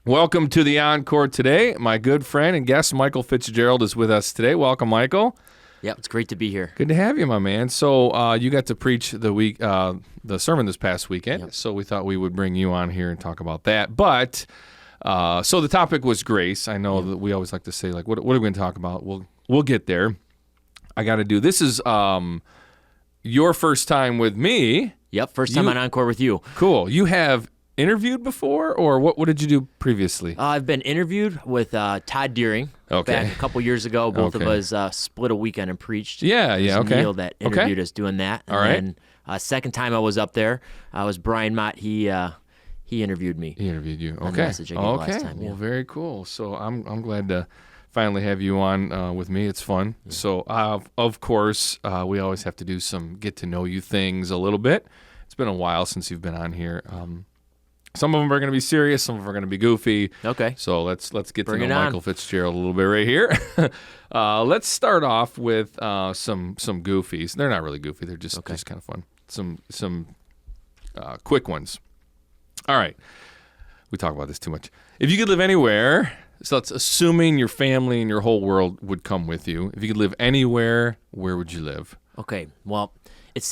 Welcome to the Encore today. My good friend and guest, Michael Fitzgerald, is with us today. Welcome, Michael. Yep, it's great to be here. Good to have you, my man. So you got to preach the sermon this past weekend, Yep. So we thought we would bring you on here and talk about that. But so the topic was grace. I know that we always like to say, like, what are we going to talk about? We'll get there. I got to do. This is your first time with me. Yep, first time on Encore with you. Cool. You have interviewed before, or what did you do previously? I've been interviewed with Todd Deering back a couple years ago. Both of us split a weekend and preached. Yeah, okay. Neil that interviewed us doing that. And all right. then second time I was up there, was Brian Mott. He interviewed me. He interviewed you. On the Okay. message I gave last time. Well, very cool. So I'm glad to finally have you on with me. It's fun. Yeah. So of course we always have to do some get to know you things a little bit. It's been a while since you've been on here. Some of them are going to be serious. Some of them are going to be goofy. Okay. So let's get Bring to know Michael Fitzgerald a little bit right here. Let's start off with some goofies. They're not really goofy. They're just kind of fun. Some quick ones. All right. We talk about this too much. If you could live anywhere, so that's assuming your family and your whole world would come with you. If you could live anywhere, where would you live? Okay. Well,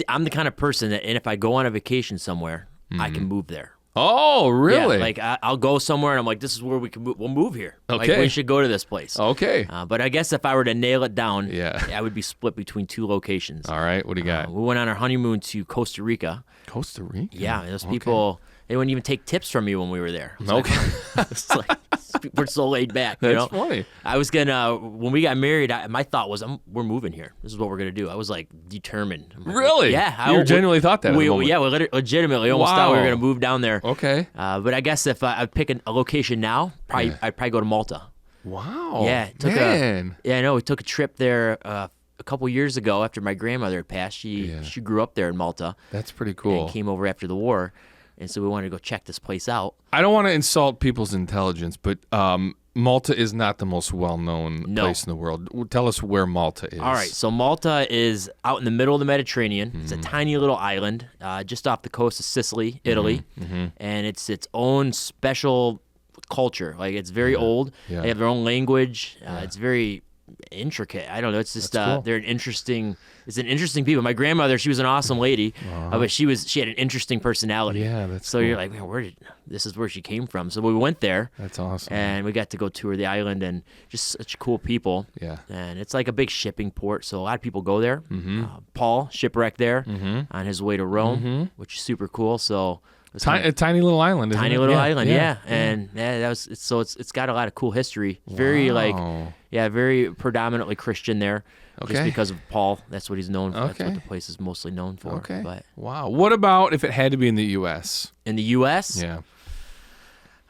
I'm the kind of person that, and if I go on a vacation somewhere, I can move there. Oh, really? Yeah, like I'll go somewhere and I'm like, this is where we can move. We'll move here. Okay. Like, we should go to this place. Okay. But I guess if I were to nail it down, Yeah. I would be split between two locations. All right. What do you got? We went on our honeymoon to Costa Rica. Costa Rica? Yeah, those people, they wouldn't even take tips from me when we were there. Okay. It's like, we're so laid back. That's you know? funny. I was when we got married, my thought was, we're moving here. This is what we're going to do. I was like determined. I'm like, Really? Yeah. You genuinely thought that? We legitimately almost thought we were going to move down there. Okay. But I guess if I'd pick a location now, I'd probably go to Malta. Wow. Yeah. I know. We took a trip there a couple years ago after my grandmother had passed. She grew up there in Malta. That's pretty cool. And came over after the war. And so we wanted to go check this place out. I don't want to insult people's intelligence, but Malta is not the most well-known place in the world. Tell us where Malta is. All right, so Malta is out in the middle of the Mediterranean. It's a tiny little island just off the coast of Sicily, Italy, and it's its own special culture. Like, it's very old. Yeah. They have their own language. It's very intricate. I don't know. It's just cool. they're an interesting people. My grandmother, she was an awesome lady, but she had an interesting personality. Yeah, that's so cool. you're like, man, this is where she came from. So we went there. That's awesome. And we got to go tour the island, and just such cool people. Yeah. And it's like a big shipping port, so a lot of people go there. Paul shipwrecked there on his way to Rome, which is super cool. So a tiny little island. Isn't it? Island, yeah. And it's got a lot of cool history. Very very predominantly Christian there. Okay. Just because of Paul, that's what he's known for. Okay. That's what the place is mostly known for. Okay. But Wow. What about if it had to be in the U.S.? in the U.S., Yeah.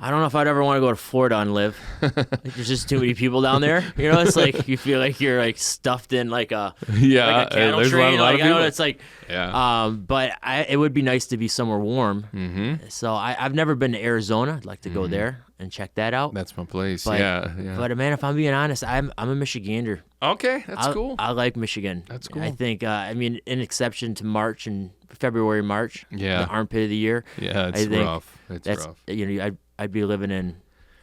I don't know if I'd ever want to go to Florida and live. Like, there's just too many people down there. You know, it's like you feel like you're like stuffed in like a cattle there's train. a lot of Like, I know people. it's like, Yeah. but it would be nice to be somewhere warm. So I've never been to Arizona. I'd like to go there and check that out. That's my place. But, yeah. But man, if I'm being honest, I'm a Michigander. Okay, that's cool. I like Michigan. That's cool. I think in exception to March and February, March. Yeah. The armpit of the year. Yeah, it's rough. It's rough. You know, I'd be living in.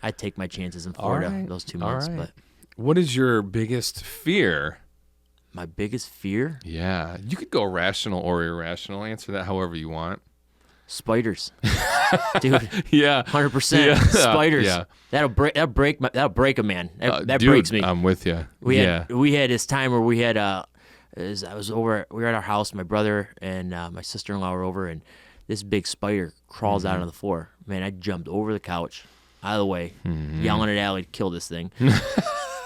I'd take my chances in Florida those 2 months. All right. But what is your biggest fear? my biggest fear? Yeah, you could go rational or irrational. Answer that however you want. Spiders, dude. Yeah, 100%. Spiders. Yeah. That'll break a man. That dude, breaks me. I'm with you. We had this time where we had we were at our house. My brother and my sister-in-law were over, and this big spider crawls out on the floor. Man, I jumped over the couch, out of the way, yelling at Allie to kill this thing.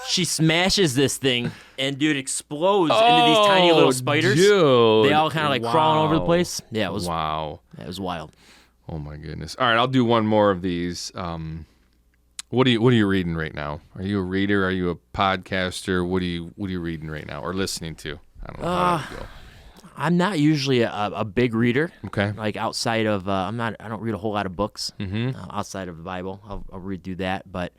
She smashes this thing, and dude explodes into these tiny little spiders. Dude. They all kind of like crawling over the place. Yeah, it was. Wow. It was wild. Oh my goodness. All right, I'll do one more of these. What are you reading right now? Are you a reader? Are you a podcaster? What are you reading right now or listening to? I don't know how that would go. I'm not usually a big reader. Okay. Like outside of I don't read a whole lot of books. Outside of the Bible, I'll read through that, but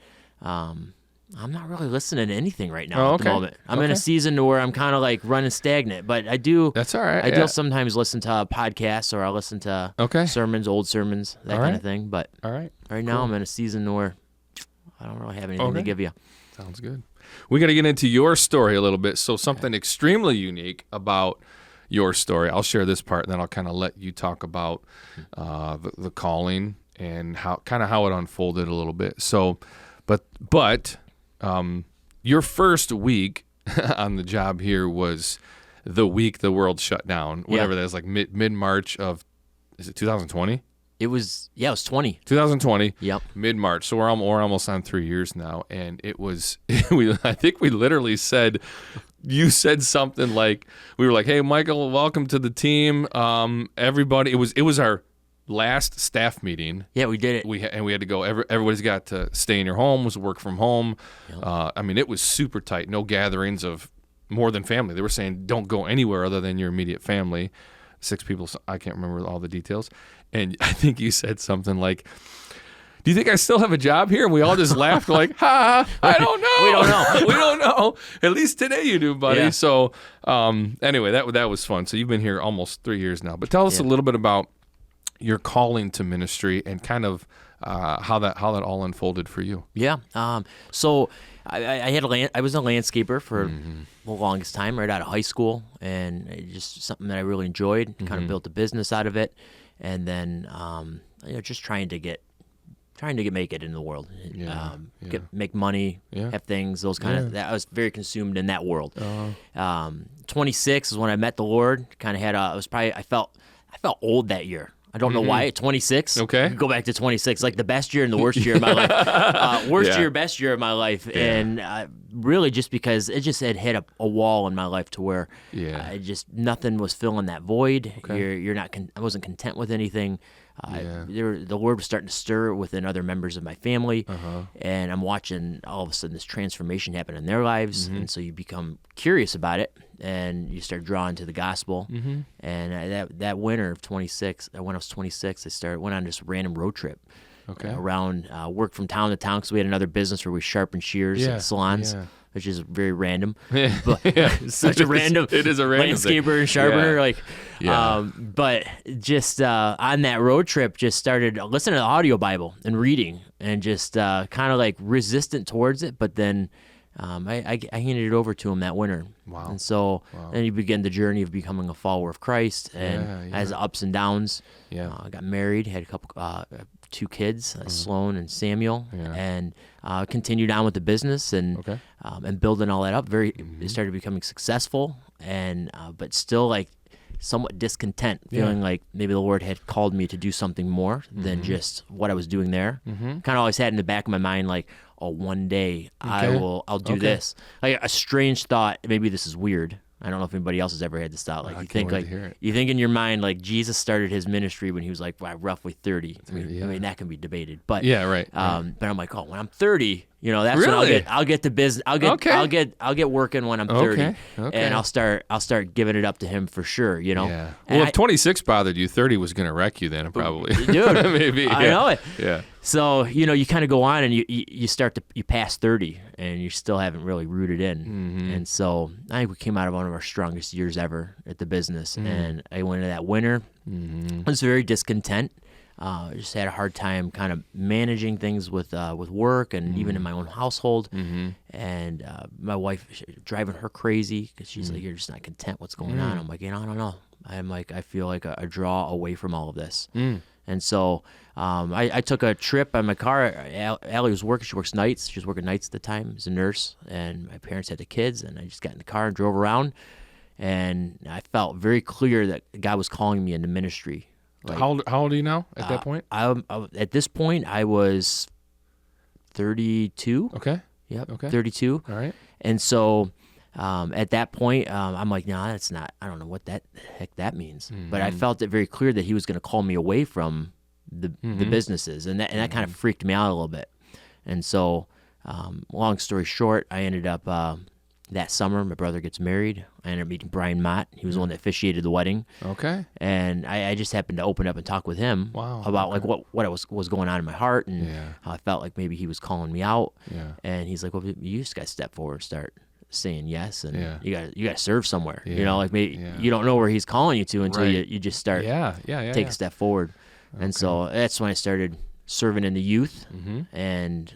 I'm not really listening to anything right now at the moment. I'm in a season where I'm kind of like running stagnant, but I do. That's all right. I do sometimes listen to podcasts, or I'll listen to sermons, old sermons, that kind of thing. But all right, right now I'm in a season where I don't really have anything to give you. Sounds good. We got to get into your story a little bit. So something extremely unique about your story. I'll share this part, and then I'll kind of let you talk about the calling and how it unfolded a little bit. So, but your first week on the job here was the week the world shut down. Whatever that is, like mid-March of, is it 2020? It was 20. 2020. Yep. Mid-March. So we're almost on 3 years now, and it was. I think we literally said. You said something like, we were like, "Hey, Michael, welcome to the team. Everybody." It was our last staff meeting. Yeah, we did it. We had to go. Everybody's got to stay in your homes, work from home. Yep. I mean, it was super tight. No gatherings of more than family. They were saying don't go anywhere other than your immediate family. 6 people. So I can't remember all the details. And I think you said something like, "Do you think I still have a job here?" And we all just laughed like, "Ha, I don't know. We don't know. We don't know. At least today you do, buddy." Yeah. So anyway, that was fun. So you've been here almost 3 years now. But tell us a little bit about your calling to ministry and kind of how that all unfolded for you. Yeah. So I was a landscaper for the longest time, right out of high school, and it just something that I really enjoyed. Kind of built a business out of it, and then just trying to make it in the world, make money, have things, those kind of. That I was very consumed in that world. 26 is when I met the Lord. Kind of had I felt old that year. I don't know why. 26. Okay. Go back to 26. Like the best year and the worst year of my life. Worst year, best year of my life. Yeah. And really just because it just had hit a wall in my life to where nothing was filling that void. Okay. You're not. I wasn't content with anything. The Lord was starting to stir within other members of my family, and I'm watching all of a sudden this transformation happen in their lives, and so you become curious about it, and you start drawing to the gospel. And that winter of 26, when I was 26, I went on this random road trip. Around, worked from town to town because we had another business where we sharpened shears and salons. Yeah. Which is very random, but such a random. It is a random landscaper thing. And sharpener, but just on that road trip, just started listening to the audio Bible and reading, and just kind of like resistant towards it. But then I handed it over to him that winter. Wow! And so then you begin the journey of becoming a follower of Christ, and has ups and downs. I got married, had a couple. 2 kids, Sloan and Samuel, and continued on with the business and building all that up. It started becoming successful, and but still like somewhat discontent, feeling like maybe the Lord had called me to do something more than just what I was doing there. Kind of always had in the back of my mind like, oh, one day I'll do this. Like a strange thought. Maybe this is weird. I don't know if anybody else has ever had this thought. Like you think in your mind, like Jesus started his ministry when he was like roughly 30. I mean that can be debated, but right. But I'm like, oh, when I'm 30, that's when I'll get to business. I'll get working when I'm 30, and I'll start giving it up to him for sure. Yeah. Well, if 26 bothered you, 30 was going to wreck you then, probably. Dude, maybe. I know it. Yeah. So you kind of go on and you pass 30 and you still haven't really rooted in, and so I think we came out of one of our strongest years ever at the business, and I went into that winter. I was very discontent. I just had a hard time kind of managing things with work and even in my own household, and my wife driving her crazy because she's like, "You're just not content. What's going on?" I'm like, I don't know. I'm like, I feel like a draw away from all of this. And so I took a trip on my car. Allie was working. She works nights. She was working nights at the time as a nurse. And my parents had the kids. And I just got in the car and drove around. And I felt very clear that God was calling me into ministry. Like, how old are you now at that point? At this point, I was 32. Okay. Yep. Okay. 32. All right. And so at that point, I'm like, no, that's not. I don't know what the heck that means. But I felt it very clear that he was going to call me away from the businesses, and that kind of freaked me out a little bit. And so, long story short, I ended up that summer. My brother gets married. I ended up meeting Brian Mott. He was the one that officiated the wedding. Okay. And I just happened to open up and talk with him about like what was going on in my heart, and how I felt like maybe he was calling me out. Yeah. And he's like, well, you just got to step forward and start saying yes, and you got to serve somewhere. Like maybe you don't know where he's calling you to until you just start take a step forward. And so that's when I started serving in the youth, and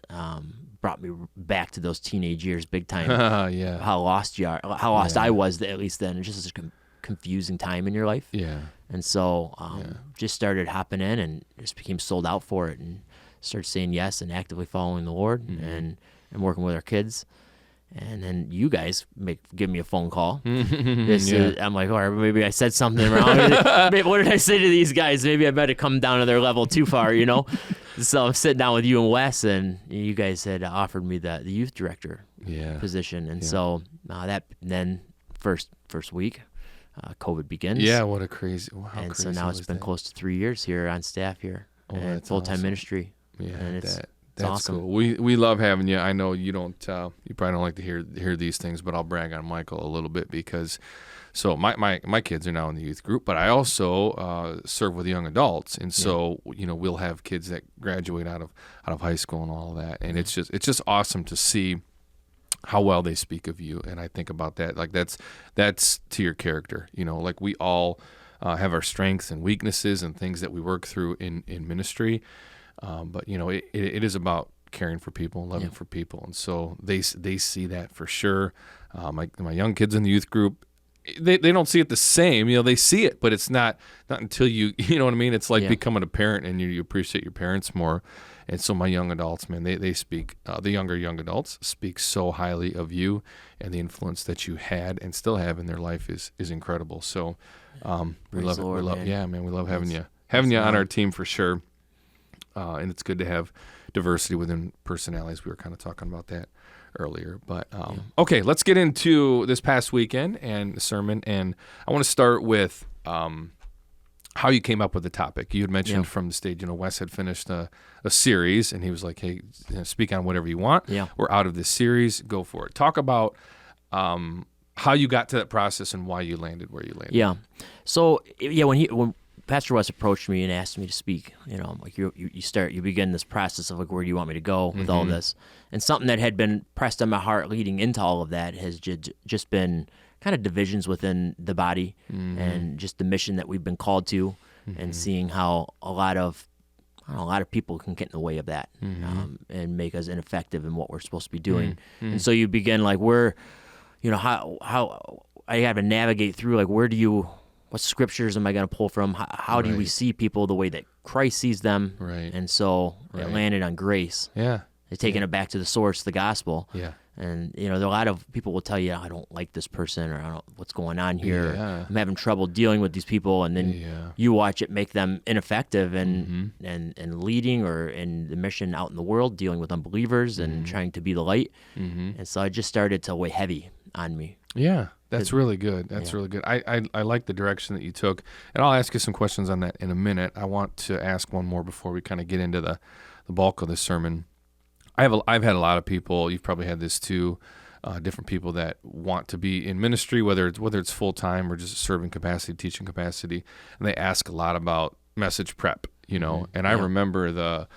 brought me back to those teenage years big time. Yeah. How lost you are, how lost I was at least then. It's just a confusing time in your life. Yeah. And so just started hopping in and just became sold out for it and started saying yes and actively following the Lord and working with our kids. And then you guys give me a phone call. I'm like, all right, maybe I said something wrong. What did I say to these guys? Maybe I better come down to their level too far, So I'm sitting down with you and Wes, and you guys had offered me the youth director position. And so that then first week, COVID begins. Yeah, what a crazy. How and crazy so now it's been close to 3 years here on staff here and full-time ministry. Yeah, and that's awesome. Cool. We love having you. I know you don't. You probably don't like to hear these things, but I'll brag on Michael a little bit because, so my kids are now in the youth group, but I also serve with young adults, and so we'll have kids that graduate out of high school and all of that, and it's just awesome to see how well they speak of you. And I think about that, like that's to your character. Like we all have our strengths and weaknesses and things that we work through in ministry. But it is about caring for people and loving for people, and so they see that for sure. My young kids in the youth group, they don't see it the same. They see it, but it's not until you know what I mean. It's like becoming a parent, and you appreciate your parents more. And so my young adults, man, they speak. The younger young adults speak so highly of you, and the influence that you had and still have in their life is incredible. So we love it. We love having you on our team for sure. And it's good to have diversity within personalities. We were kind of talking about that earlier. But okay, let's get into this past weekend and the sermon. And I want to start with how you came up with the topic. You had mentioned from the stage, Wes had finished a series, and he was like, hey, speak on whatever you want. Yeah. We're out of this series. Go for it. Talk about how you got to that process and why you landed where you landed. Yeah. So, when Pastor West approached me and asked me to speak, like you begin this process of like, where do you want me to go with all this? And something that had been pressed on my heart leading into all of that has just been kind of divisions within the body and just the mission that we've been called to, and seeing how a lot of people can get in the way of that and make us ineffective in what we're supposed to be doing. And so you begin like how I have to navigate through like what scriptures am I going to pull from? How do we see people the way that Christ sees them? Right. And so it landed on grace. Yeah. Taking it back to the source, the gospel. Yeah. And, there are a lot of people will tell you, I don't like this person, or I don't what's going on here. Yeah. I'm having trouble dealing with these people. And then you watch it make them ineffective and leading or in the mission out in the world, dealing with unbelievers and trying to be the light. And so it just started to weigh heavy on me. Yeah. That's really good. That's really good. I like the direction that you took, and I'll ask you some questions on that in a minute. I want to ask one more before we kind of get into the bulk of the sermon. I've had a lot of people. You've probably had this too. Different people that want to be in ministry, whether it's full time or just serving capacity, teaching capacity, and they ask a lot about message prep. And I remember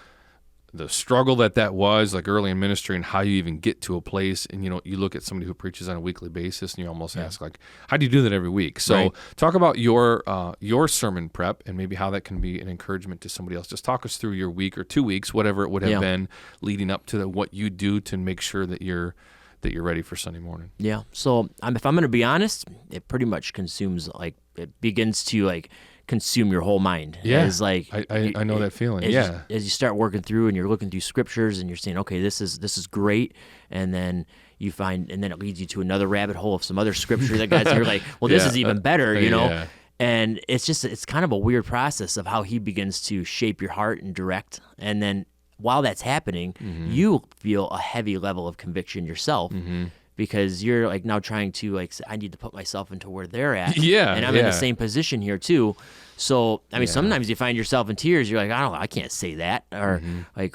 the struggle that was like early in ministry and how you even get to a place. And, you look at somebody who preaches on a weekly basis and you almost ask like, how do you do that every week? So talk about your sermon prep and maybe how that can be an encouragement to somebody else. Just talk us through your week or 2 weeks, whatever it would have been leading up to what you do to make sure that you're ready for Sunday morning. Yeah. So if I'm going to be honest, it pretty much consumes it begins to consume your whole mind. Yeah, I know that feeling. As you start working through and you're looking through scriptures and you're saying, okay, this is great, and then you find, and then it leads you to another rabbit hole of some other scripture that guys are like, well, this is even better, And it's kind of a weird process of how he begins to shape your heart and direct, and then while that's happening, you feel a heavy level of conviction yourself. Because you're now trying to I need to put myself into where they're at. Yeah. And I'm in the same position here too. So sometimes you find yourself in tears. You're like, I can't say that, or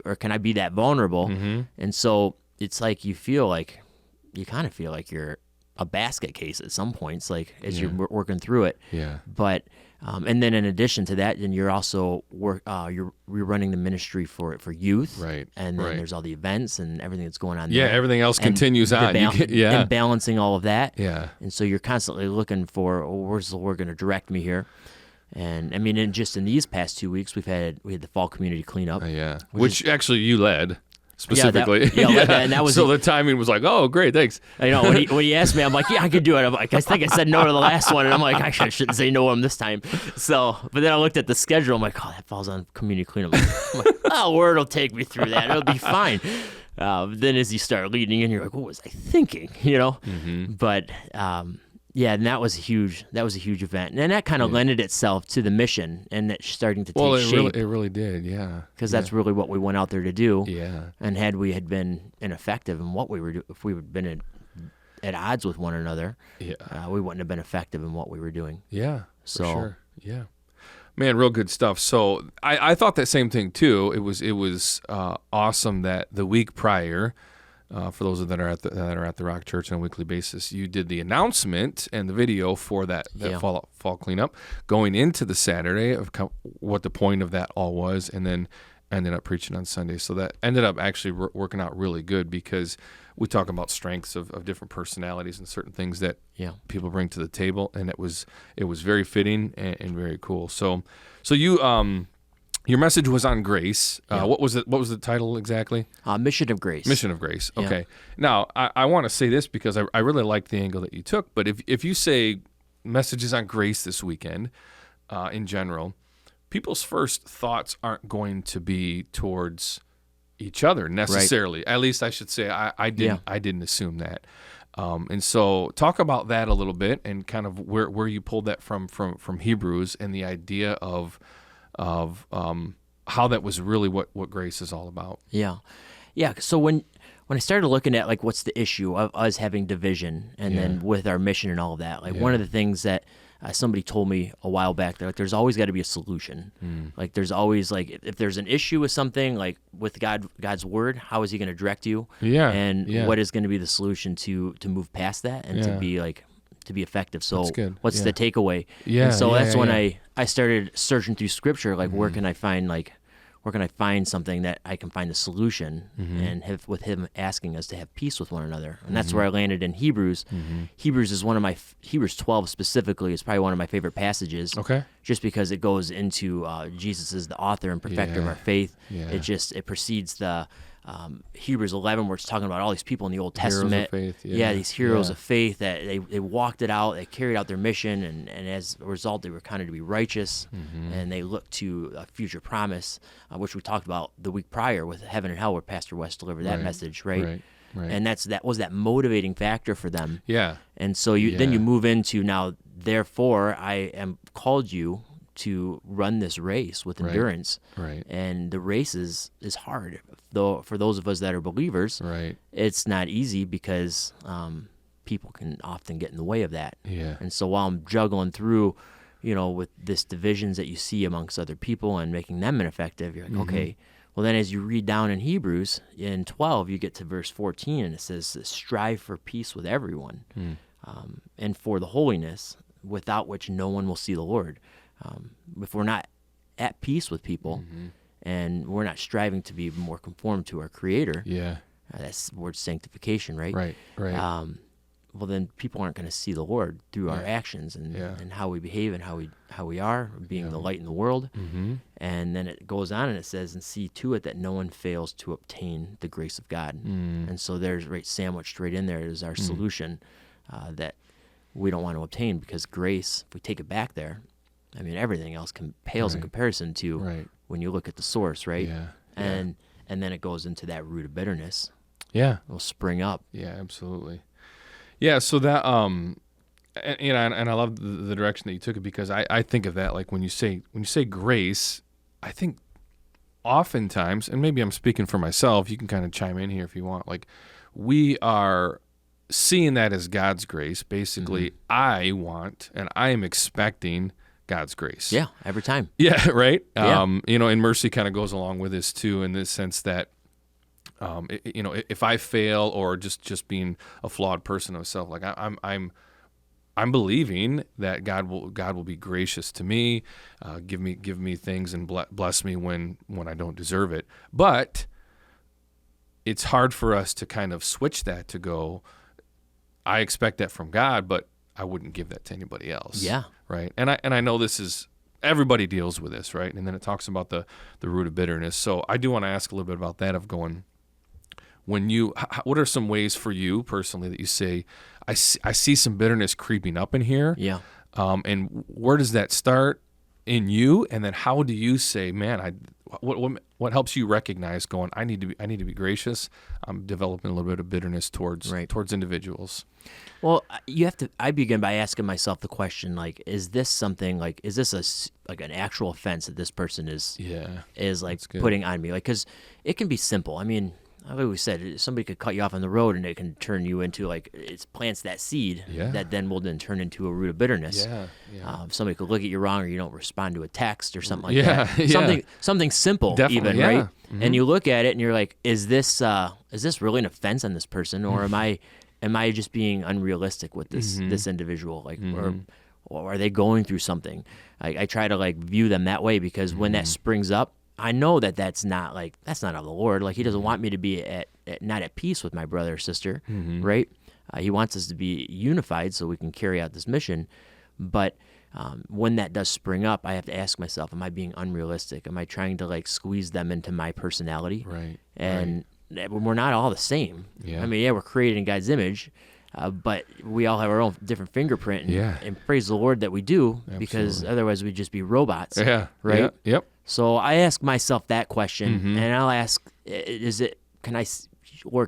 or can I be that vulnerable? And so it's like you kind of feel like you're a basket case at some points, as you're working through it. Yeah. But and then in addition to that, then you're also you're running the ministry for youth, right? And then there's all the events and everything that's going on. Yeah, there. Everything else continues on. And balancing all of that. Yeah. And so you're constantly looking for where's the Lord going to direct me here. And just in these past 2 weeks, we had the fall community cleanup. Which actually you led. specifically. And that was so the timing was like, oh, great, thanks. I know when he asked me, I'm like, yeah, I could do it. I'm like, I think I said no to the last one, and I'm like, actually, I shouldn't say no to him this time. So, but then I looked at the schedule. I'm like, oh, that falls on community cleanup. I'm like, oh, Word will take me through that. It'll be fine. Then as you start leading in, you're like, what was I thinking? But yeah, and that was a huge event, and that kind of lended itself to the mission, and it's starting to take shape. It really did, yeah. Because that's really what we went out there to do. Yeah. And had we had been ineffective in what we were doing, if we had been at odds with one another, we wouldn't have been effective in what we were doing. Yeah, so, for sure. Yeah. Man, real good stuff. So I thought that same thing too. It was awesome that the week prior, for those that are at the Rock Church on a weekly basis, you did the announcement and the video for that fall cleanup going into the Saturday of what the point of that all was, and then ended up preaching on Sunday. So that ended up actually working out really good, because we talk about strengths of different personalities and certain things that people bring to the table, and it was very fitting and very cool. So you your message was on grace. What was it? What was the title exactly? Mission of Grace. Mission of Grace. Okay. Yeah. Now I want to say this because I really like the angle that you took. But if you say messages on grace this weekend, in general, people's first thoughts aren't going to be towards each other necessarily. Right. At least I should say I didn't assume that. And so talk about that a little bit, and kind of where you pulled that from Hebrews, and the idea of how that was really what grace is all about. Yeah. So when I started looking at like what's the issue of us having division, and then with our mission and all of that, like one of the things that somebody told me a while back, that like, there's always got to be a solution. Like there's always, like, if there's an issue with something, like with God's word, how is He going to direct you? And what is going to be the solution to move past that and to be effective? So what's the takeaway? And so that's when I started searching through Scripture, like where can I find something that I can find the solution, and have with Him asking us to have peace with one another. And that's where I landed in Hebrews. Hebrews is Hebrews 12 specifically is probably one of my favorite passages. Okay. Just because it goes into Jesus is the author and perfecter of our faith. It precedes the Hebrews 11, where it's talking about all these people in the Old Testament. Heroes of faith. These heroes of faith that they walked it out, they carried out their mission, and as a result, they were counted to be righteous, and they looked to a future promise, which we talked about the week prior with heaven and hell, where Pastor West delivered that message, right? And that was that motivating factor for them. And so then you move into, now, therefore, I am called you to run this race with endurance. And the race is hard. Though for those of us that are believers, it's not easy, because people can often get in the way of that. And so while I'm juggling through, with this divisions that you see amongst other people and making them ineffective, you're like, okay, well then as you read down in Hebrews, in 12, you get to verse 14, and it says, strive for peace with everyone, and for the holiness, without which no one will see the Lord. If we're not at peace with people, and we're not striving to be more conformed to our Creator, that's the word sanctification, right? Well, then people aren't going to see the Lord through our actions and how we behave and how we are, being the light in the world. And then it goes on and it says, and see to it that no one fails to obtain the grace of God. And so there's sandwiched right in there is our solution that we don't want to obtain, because grace, if we take it back there, I mean, everything else pales in comparison to when you look at the source, right? And then it goes into that root of bitterness. It'll spring up. Absolutely. So that and I love the direction that you took it, because I think of that, like when you say grace, I think oftentimes, and maybe I'm speaking for myself, you can kind of chime in here if you want, like we are seeing that as God's grace. Basically, I want and I am expecting God's grace. Every time. Right? And mercy kind of goes along with this too, in the sense that, if I fail, or just being a flawed person myself, like I'm believing that God will be gracious to me, give me things and bless me when I don't deserve it. But it's hard for us to kind of switch that to go, I expect that from God, but I wouldn't give that to anybody else. Right. And I know this is, everybody deals with this, right? And then it talks about the root of bitterness. So I do want to ask a little bit about that, of going, what are some ways for you personally that you say, I see some bitterness creeping up in here? Yeah. And where does that start in you? And then how do you say, man, what helps you recognize going, I need to be gracious. I'm developing a little bit of bitterness towards individuals. Well, I begin by asking myself the question, like, is this something, like, is this an actual offense that this person is like putting on me? Like, because it can be simple. I mean, like we said, somebody could cut you off on the road and it can turn you into, like, it plants that seed that then will then turn into a root of bitterness. Somebody could look at you wrong, or you don't respond to a text or something like that. Something simple. Definitely, even, right? Mm-hmm. And you look at it and you're like, is this really an offense on this person, or am I just being unrealistic with this individual, like, or are they going through something? I try to, like, view them that way, because when that springs up, I know that's not of the Lord. Like, He doesn't want me to be not at peace with my brother or sister, right? He wants us to be unified so we can carry out this mission. But when that does spring up, I have to ask myself, am I being unrealistic? Am I trying to, like, squeeze them into my personality? Right. And we're not all the same. Yeah. I mean, we're created in God's image, but we all have our own different fingerprint. And praise the Lord that we do, because otherwise we'd just be robots. Yeah. Right? Yeah. Yep. So I ask myself that question, and I'll ask, can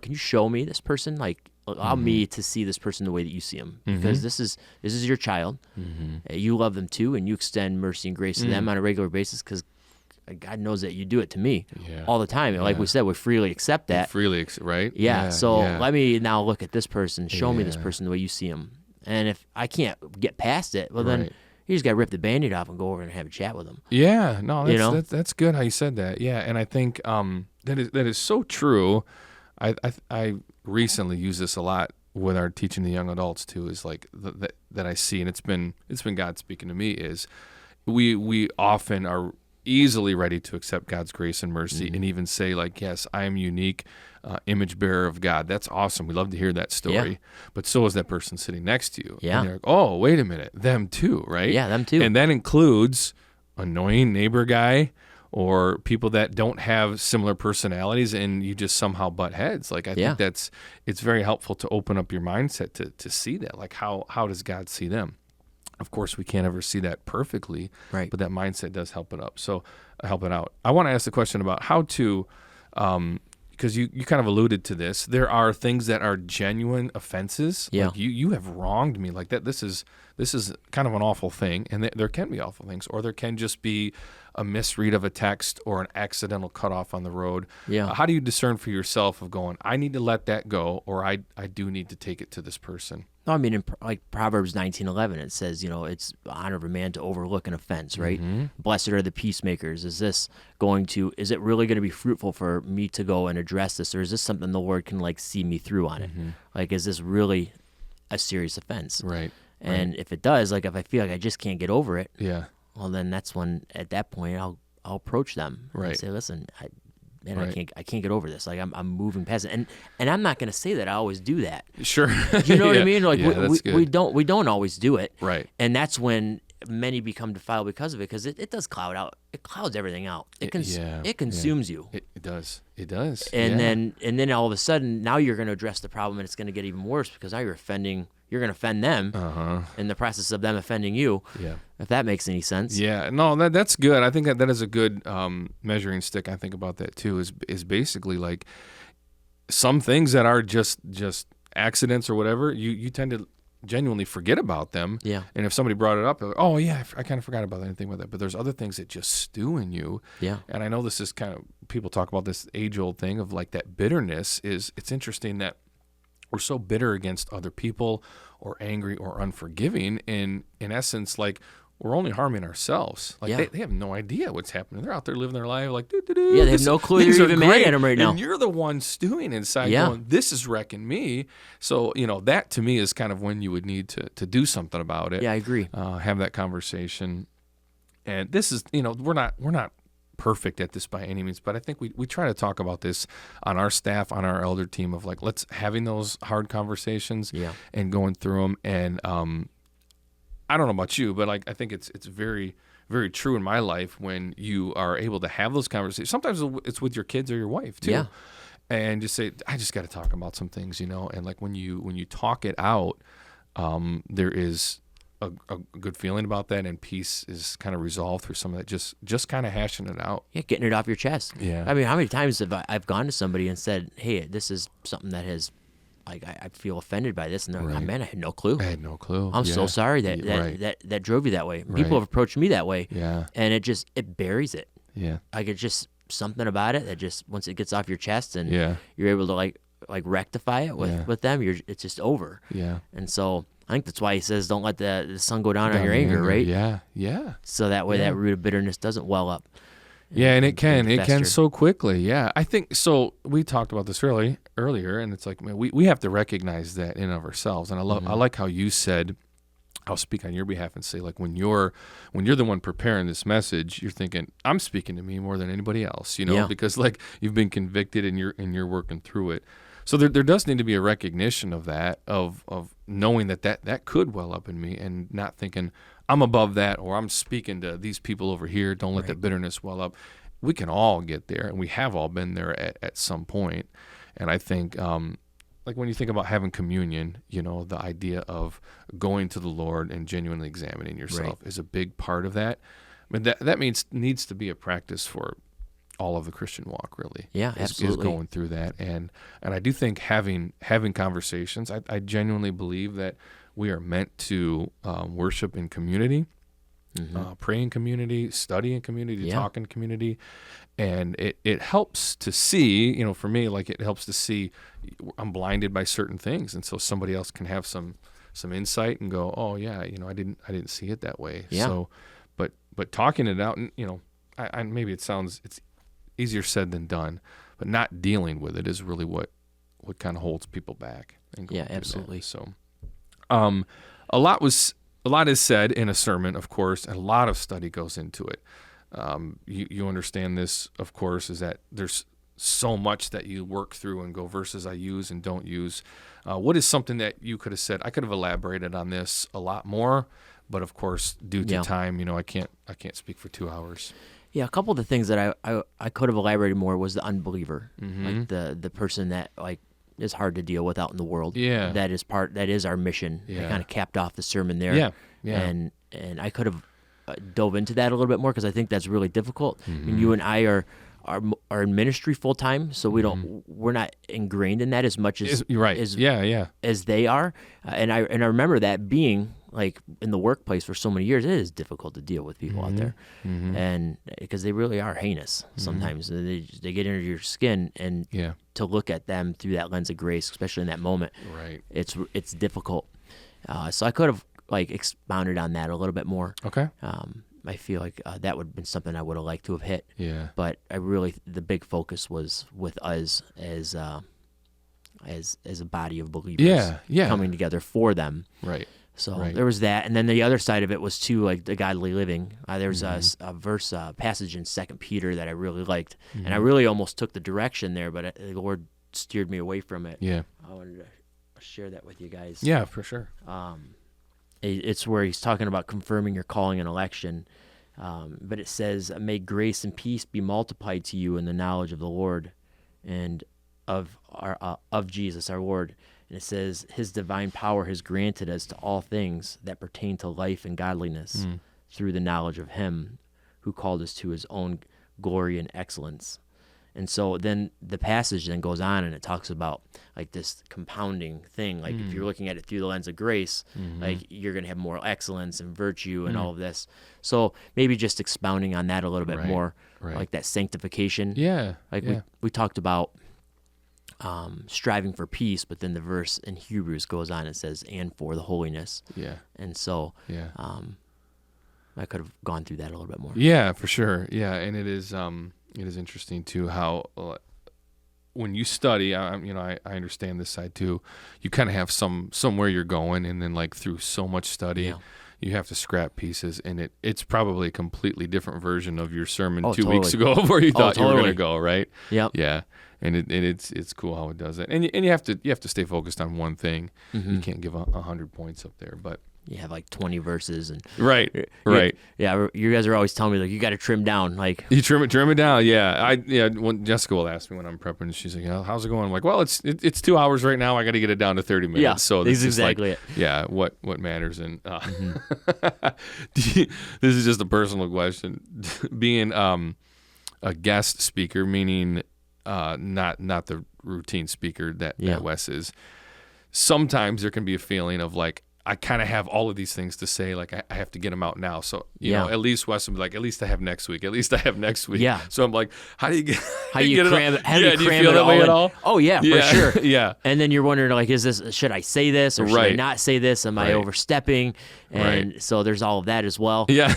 you show me this person? Like, allow me to see this person the way that you see him, because this is your child. You love them too, and you extend mercy and grace to them on a regular basis, because God knows that you do it to me all the time. And like we said, we freely accept that. Right? Yeah. So let me now look at this person. Show me this person the way you see him. And if I can't get past it, well, then you just got to rip the Band-Aid off and go over and have a chat with them. Yeah. No, that's good how you said that. Yeah. And I think that is so true. I recently use this a lot with our teaching the young adults too, is like that I see, and it's been God speaking to me, is we often are easily ready to accept God's grace and mercy, and even say, like, yes, I am unique, image bearer of God. That's awesome. We love to hear that story. But so is that person sitting next to you. And they're like, oh, wait a minute, them too, right? Yeah, them too. And that includes annoying neighbor guy, or people that don't have similar personalities, and you just somehow butt heads. Like, I think it's very helpful to open up your mindset to see that. Like, how does God see them? Of course, we can't ever see that perfectly, but that mindset does help it up. So help it out. I want to ask the question about how to, because you kind of alluded to this. There are things that are genuine offenses. Yeah. Like you have wronged me like that. This is kind of an awful thing, and there can be awful things, or there can just be a misread of a text or an accidental cutoff on the road. Yeah. How do you discern for yourself of going, I need to let that go, or I do need to take it to this person? No, I mean, in like Proverbs 19:11, it says, it's the honor of a man to overlook an offense, right? Blessed are the peacemakers. Is it really going to be fruitful for me to go and address this, or is this something the Lord can, like, see me through on it? Like, is this really a serious offense? Right. And if it does, like, if I feel like I just can't get over it, well, then that's when, at that point, I'll approach them and say, listen, I can't get over this. Like, I'm moving past it, and I'm not going to say that I always do that. Sure. You know what I mean? Like, we don't always do it. Right. And that's when many become defiled because of it, because it does cloud out. It clouds everything out. It consumes you. It does. It does. And then all of a sudden, now you're going to address the problem, and it's going to get even worse, because now you're going to offend them in the process of them offending you. Yeah. If that makes any sense. Yeah. No, that's good. I think that is a good measuring stick. I think about that too, is basically like some things that are just accidents or whatever, you tend to genuinely forget about them. Yeah. And if somebody brought it up, they're like, oh yeah, I kind of forgot about anything with that. But there's other things that just stew in you. Yeah. And I know this is kind of, people talk about this age-old thing of like that bitterness it's interesting that we're so bitter against other people or angry or unforgiving. In essence, like, we're only harming ourselves. Like, they have no idea what's happening. They're out there living their life like, they have no clue you're even mad at them right now. And you're the one stewing inside going, this is wrecking me. So, that to me is kind of when you would need to do something about it. Yeah, I agree. Have that conversation. And this is, we're not perfect at this by any means, but I think we try to talk about this on our staff, on our elder team, of like, let's having those hard conversations and going through them. And I don't know about you, but like, I think it's very, very true in my life when you are able to have those conversations. Sometimes it's with your kids or your wife too. and just say, I just got to talk about some things, and like when you talk it out, there is a good feeling about that, and peace is kind of resolved through some of that, just kind of hashing it out. Yeah, getting it off your chest. Yeah. I mean, how many times have I've gone to somebody and said, hey, this is something that has, like, I feel offended by this. And they're like, Right. man, I had no clue. I had no clue. I'm so sorry that drove you that way. People have approached me that way. Yeah. And it buries it. Yeah. Like, it's just something about it that just, once it gets off your chest and Yeah. you're able to like rectify it with them, it's just over. Yeah. And so I think that's why he says, don't let the sun go down on your anger, right? Yeah. Yeah. So that way that root of bitterness doesn't well up. Yeah, and it can fester. so quickly. Yeah, I think so. We talked about this earlier, and it's like, man, we have to recognize that in and of ourselves. And I like how you said, I'll speak on your behalf and say, like, when you're the one preparing this message, you're thinking, I'm speaking to me more than anybody else, because like you've been convicted and you're working through it. So there does need to be a recognition of that, of knowing that could well up in me, and not thinking I'm above that, or I'm speaking to these people over here. Don't let that bitterness well up. We can all get there, and we have all been there at some point. And I think, like when you think about having communion, the idea of going to the Lord and genuinely examining yourself is a big part of that. I mean, that needs to be a practice for all of the Christian walk, really. Yeah, absolutely. Is going through that, and I do think having conversations. I genuinely believe that we are meant to worship in community, pray in community, study in community, talk in community, and it helps to see. For me, like it helps to see. I'm blinded by certain things, and so somebody else can have some insight and go, oh yeah, I didn't see it that way. Yeah. So, but talking it out, and I maybe it's easier said than done, but not dealing with it is really what kind of holds people back. Yeah, absolutely. So, a lot is said in a sermon, of course, and a lot of study goes into it. You understand this, of course, is that there's so much that you work through and go verses I use and don't use. What is something that you could have said? I could have elaborated on this a lot more, but of course, due to time, I can't speak for 2 hours. Yeah, a couple of the things that I could have elaborated more was the unbeliever, like the person that like is hard to deal with out in the world. Yeah, that is our mission. Yeah. I kind of capped off the sermon there. Yeah. And I could have dove into that a little bit more because I think that's really difficult. I mean, you and I are in ministry full time, so we're not ingrained in that as much as as they are. And I remember that being like in the workplace for so many years. It is difficult to deal with people out there, and because they really are heinous sometimes. They get under your skin, and to look at them through that lens of grace, especially in that moment, it's difficult. So I could have like expounded on that a little bit more. Okay. I feel like that would have been something I would have liked to have hit. Yeah. But the big focus was with us as a body of believers. Yeah. Coming together for them. Right. So there was that, and then the other side of it was too, like the godly living. There's a verse, passage in 2 Peter that I really liked, and I really almost took the direction there, but the Lord steered me away from it. Yeah. I wanted to share that with you guys. Yeah, for sure. It's where he's talking about confirming your calling and election, but it says, "May grace and peace be multiplied to you in the knowledge of the Lord, and of Jesus our Lord." And it says, "His divine power has granted us to all things that pertain to life and godliness through the knowledge of Him who called us to His own glory and excellence." And so then the passage then goes on and it talks about like this compounding thing. Like if you're looking at it through the lens of grace, like you're going to have moral excellence and virtue and all of this. So maybe just expounding on that a little bit more, like that sanctification. Yeah. Like we talked about striving for peace, but then the verse in Hebrews goes on and says, "and for the holiness." Yeah. And so I could have gone through that a little bit more. Yeah, for sure. Yeah, and it is interesting too how when you study, I understand this side too. You kind of have somewhere you're going, and then like through so much study, you have to scrap pieces, and it's probably a completely different version of your sermon 2 weeks ago of where you thought you were going to go, right? Yep. Yeah. And it's cool how it does it, and you have to stay focused on one thing. You can't give 100 points up there, but you have like 20 verses and Right. Yeah, you guys are always telling me like you got to trim down. Like You trim it down. Yeah. When Jessica will ask me when I'm prepping, she's like, "How's it going?" I'm like, "Well, it's 2 hours right now. I got to get it down to 30 minutes." Yeah, so this this is exactly it. Yeah, what matters. And this is just a personal question. Being a guest speaker, meaning not the routine speaker that Wes is. Sometimes there can be a feeling of like, I kind of have all of these things to say, like I have to get them out now. So, you know, at least Wes will be like, at least I have next week. Yeah. So I'm like, how do you get how do you cram it? How do you do you cram feel it that all way in? at all? Oh yeah, for sure. Yeah. And then you're wondering like, should I say this or should I Right. not say this? Am I overstepping? And so there's all of that as well. Yeah.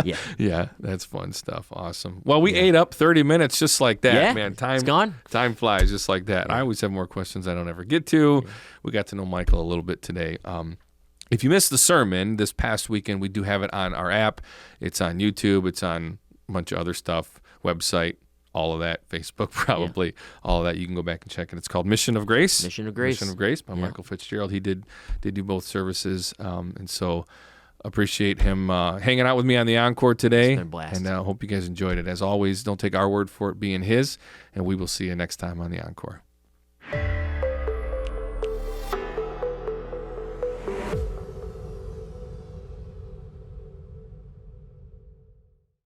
Yeah. Yeah. That's fun stuff. Awesome. Well, we ate up 30 minutes just like that, Yeah, man. it's gone. Time flies just like that. I always have more questions I don't ever get to. We got to know Michael a little bit today. If you missed the sermon this past weekend, we do have it on our app. It's on YouTube. It's on a bunch of other stuff, website, all of that, Facebook probably, all of that. You can go back and check it. It's called Mission of Grace. Mission of Grace. Mission of Grace by Michael Fitzgerald. He did do both services, and so appreciate him hanging out with me on the Encore today. It's been a blast. And I hope you guys enjoyed it. As always, don't take our word for it, being his, and we will see you next time on the Encore.